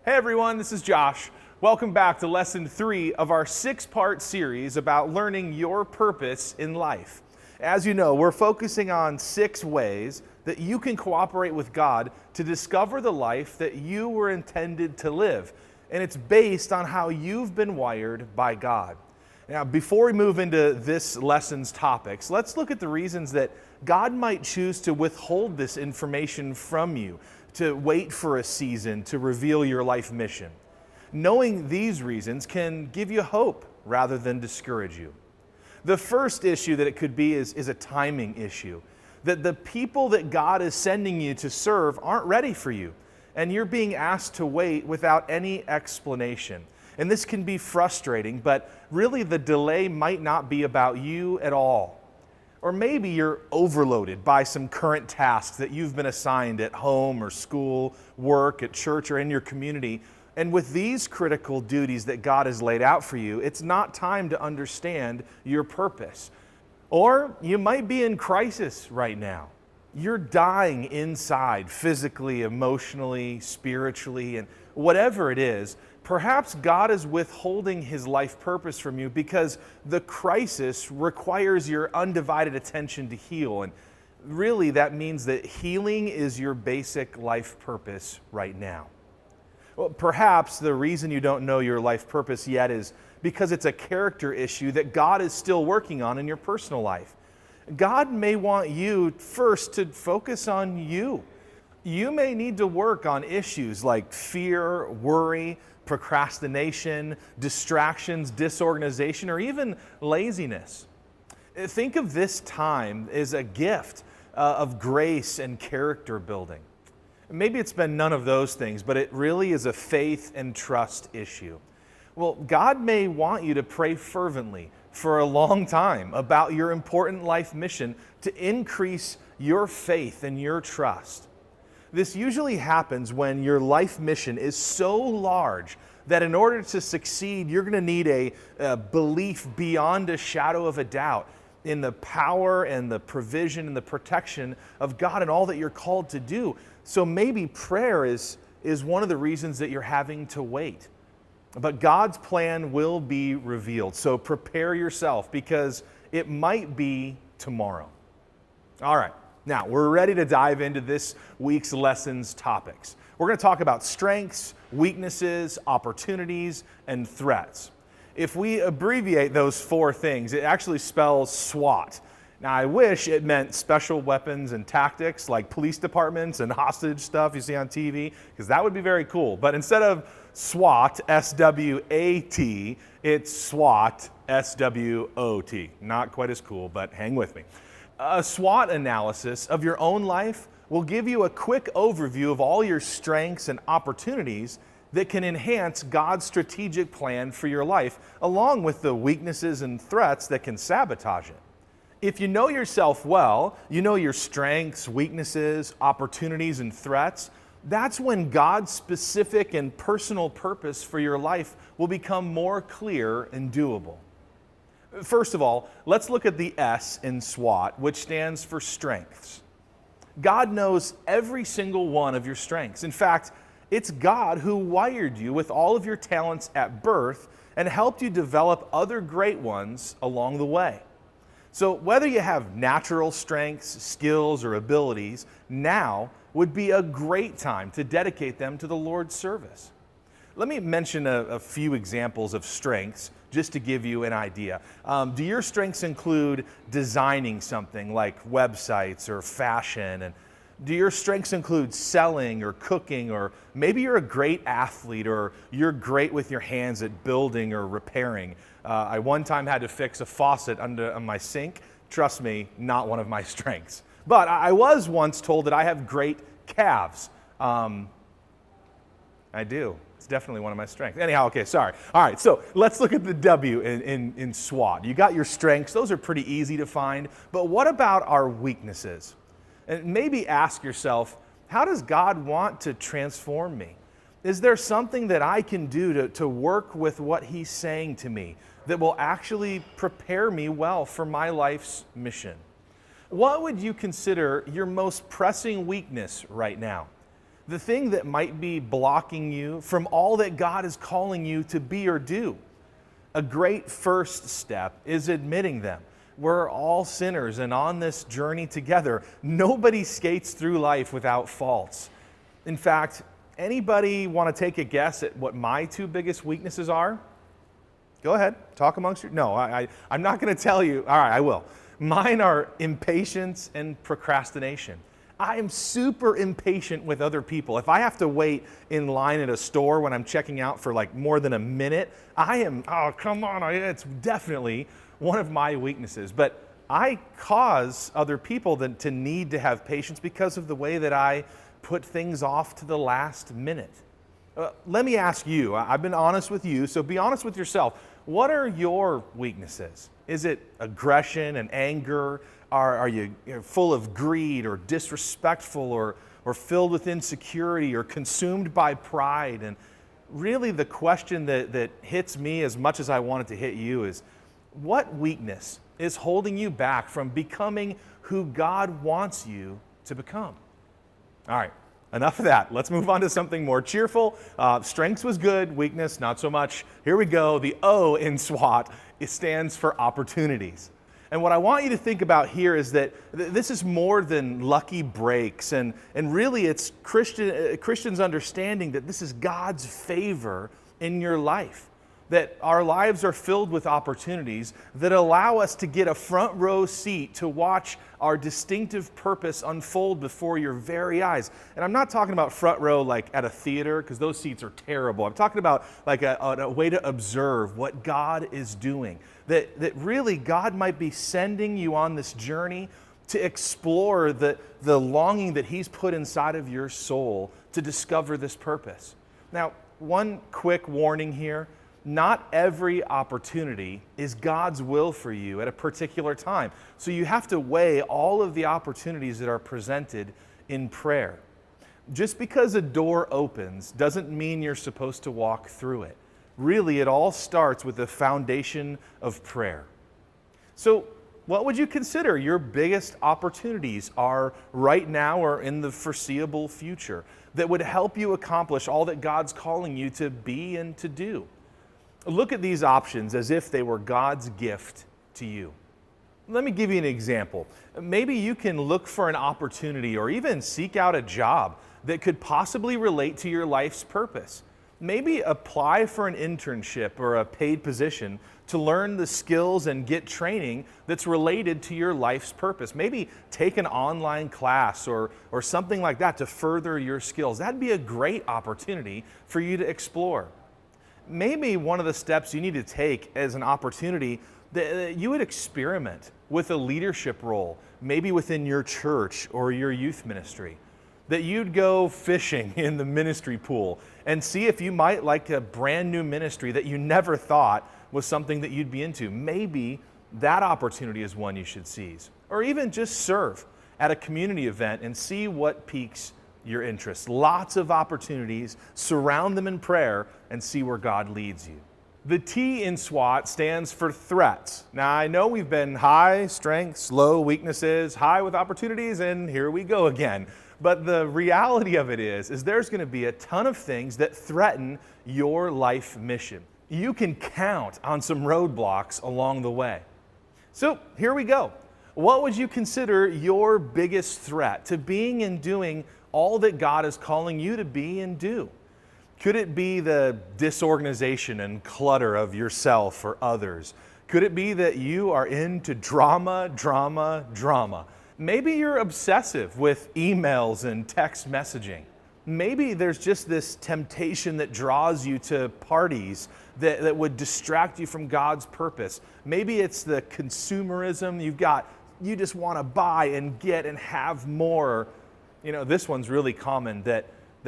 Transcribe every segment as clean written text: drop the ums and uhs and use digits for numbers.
Hey everyone, this is Josh. Welcome back to lesson 3 of our 6-part series about learning your purpose in life. As you know, we're focusing on 6 ways that you can cooperate with God to discover the life that you were intended to live. And it's based on how you've been wired by God. Now, before we move into this lesson's topics, let's look at the reasons that God might choose to withhold this information from you, to wait for a season to reveal your life mission. Knowing these reasons can give you hope rather than discourage you. The first issue that it could be is a timing issue. That the people that God is sending you to serve aren't ready for you, and you're being asked to wait without any explanation. And this can be frustrating, but really the delay might not be about you at all. Or maybe you're overloaded by some current tasks that you've been assigned at home or school, work, at church, or in your community. And with these critical duties that God has laid out for you, it's not time to understand your purpose. Or you might be in crisis right now. You're dying inside, physically, emotionally, spiritually, and whatever it is. Perhaps God is withholding His life purpose from you because the crisis requires your undivided attention to heal. And really, that means that healing is your basic life purpose right now. Well, perhaps the reason you don't know your life purpose yet is because it's a character issue that God is still working on in your personal life. God may want you first to focus on you. You may need to work on issues like fear, worry, procrastination, distractions, disorganization, or even laziness. Think of this time as a gift of grace and character building. Maybe it's been none of those things, but it really is a faith and trust issue. Well, God may want you to pray fervently for a long time about your important life mission to increase your faith and your trust. This usually happens when your life mission is so large that in order to succeed, you're going to need a belief beyond a shadow of a doubt in the power and the provision and the protection of God and all that you're called to do. So maybe prayer is one of the reasons that you're having to wait. But God's plan will be revealed. So prepare yourself because it might be tomorrow. All right. Now, we're ready to dive into this week's lesson's topics. We're going to talk about strengths, weaknesses, opportunities, and threats. If we abbreviate those 4 things, it actually spells SWAT. Now, I wish it meant special weapons and tactics like police departments and hostage stuff you see on TV, because that would be very cool. But instead of SWAT, S-W-A-T, it's SWOT, S-W-O-T. Not quite as cool, but hang with me. A SWOT analysis of your own life will give you a quick overview of all your strengths and opportunities that can enhance God's strategic plan for your life, along with the weaknesses and threats that can sabotage it. If you know yourself well, you know your strengths, weaknesses, opportunities, and threats, that's when God's specific and personal purpose for your life will become more clear and doable. First of all, let's look at the S in SWOT, which stands for strengths. God knows every single one of your strengths. In fact, it's God who wired you with all of your talents at birth and helped you develop other great ones along the way. So whether you have natural strengths, skills, or abilities, now would be a great time to dedicate them to the Lord's service. Let me mention a few examples of strengths just to give you an idea. Do your strengths include designing something like websites or fashion? And do your strengths include selling or cooking? Or maybe you're a great athlete or you're great with your hands at building or repairing. I one time had to fix a faucet under my sink. Trust me, not one of my strengths. But I was once told that I have great calves. I do. It's definitely one of my strengths. Anyhow, okay, sorry. All right, so let's look at the W in SWOT. You got your strengths. Those are pretty easy to find. But what about our weaknesses? And maybe ask yourself, how does God want to transform me? Is there something that I can do to work with what He's saying to me that will actually prepare me well for my life's mission? What would you consider your most pressing weakness right now? the thing that might be blocking you from all that God is calling you to be or do. A great first step is admitting them. We're all sinners, and on this journey together, nobody skates through life without faults. In fact, anybody want to take a guess at what my two biggest weaknesses are? Go ahead, talk amongst you. No, I'm not going to tell you. All right, I will. Mine are impatience and procrastination. I am super impatient with other people. If I have to wait in line at a store when I'm checking out for like more than a minute, oh, come on, it's definitely one of my weaknesses. But I cause other people to need to have patience because of the way that I put things off to the last minute. Let me ask you, I've been honest with you, so be honest with yourself. What are your weaknesses? Is it aggression and anger? Are you full of greed or disrespectful or filled with insecurity or consumed by pride? And really the question that hits me as much as I want it to hit you is, what weakness is holding you back from becoming who God wants you to become? All right, enough of that. Let's move on to something more cheerful. Strengths was good, weakness not so much. Here we go. The O in SWAT, it stands for opportunities. And what I want you to think about here is that this is more than lucky breaks, and really it's Christians understanding that this is God's favor in your life, that our lives are filled with opportunities that allow us to get a front row seat to watch our distinctive purpose unfold before your very eyes. And I'm not talking about front row like at a theater, because those seats are terrible. I'm talking about like a way to observe what God is doing. That really God might be sending you on this journey to explore the longing that He's put inside of your soul to discover this purpose. Now, one quick warning here. Not every opportunity is God's will for you at a particular time. So you have to weigh all of the opportunities that are presented in prayer. Just because a door opens doesn't mean you're supposed to walk through it. Really, it all starts with the foundation of prayer. So what would you consider your biggest opportunities are right now or in the foreseeable future that would help you accomplish all that God's calling you to be and to do? Look at these options as if they were God's gift to you. Let me give you an example. Maybe you can look for an opportunity or even seek out a job that could possibly relate to your life's purpose. Maybe apply for an internship or a paid position to learn the skills and get training that's related to your life's purpose. Maybe take an online class or something like that to further your skills. That'd be a great opportunity for you to explore. Maybe one of the steps you need to take as an opportunity that you would experiment with a leadership role, maybe within your church or your youth ministry. That you'd go fishing in the ministry pool and see if you might like a brand new ministry that you never thought was something that you'd be into. Maybe that opportunity is one you should seize. Or even just serve at a community event and see what piques your interest. Lots of opportunities. Surround them in prayer and see where God leads you. The T in SWAT stands for threats. Now, I know we've been high strengths, low weaknesses, high with opportunities, and here we go again. But the reality of it is there's going to be a ton of things that threaten your life mission. You can count on some roadblocks along the way. So here we go. What would you consider your biggest threat to being and doing all that God is calling you to be and do? Could it be the disorganization and clutter of yourself or others? Could it be that you are into drama? Maybe you're obsessive with emails and text messaging. Maybe there's just this temptation that draws you to parties that would distract you from God's purpose. Maybe it's the consumerism you just want to buy and get and have more. You know, this one's really common, that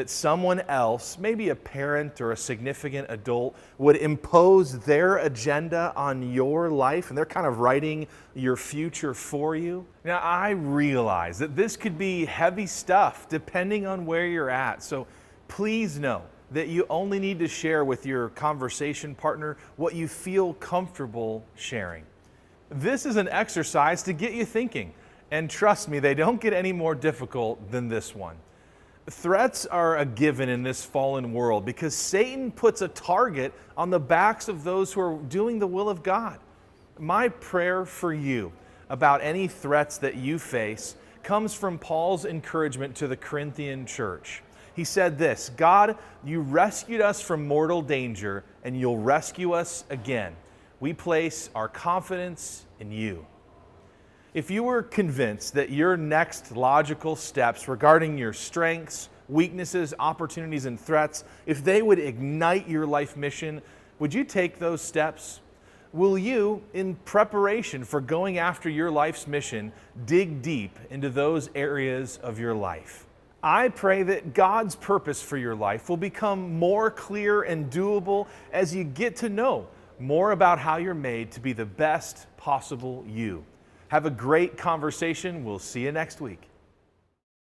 someone else, maybe a parent or a significant adult, would impose their agenda on your life, and they're kind of writing your future for you. Now, I realize that this could be heavy stuff depending on where you're at, so please know that you only need to share with your conversation partner what you feel comfortable sharing. This is an exercise to get you thinking, and trust me, they don't get any more difficult than this one. Threats are a given in this fallen world because Satan puts a target on the backs of those who are doing the will of God. My prayer for you about any threats that you face comes from Paul's encouragement to the Corinthian church. He said this, God, you rescued us from mortal danger, and you'll rescue us again. We place our confidence in you. If you were convinced that your next logical steps regarding your strengths, weaknesses, opportunities, and threats, if they would ignite your life mission, would you take those steps? Will you, in preparation for going after your life's mission, dig deep into those areas of your life? I pray that God's purpose for your life will become more clear and doable as you get to know more about how you're made to be the best possible you. Have a great conversation. We'll see you next week.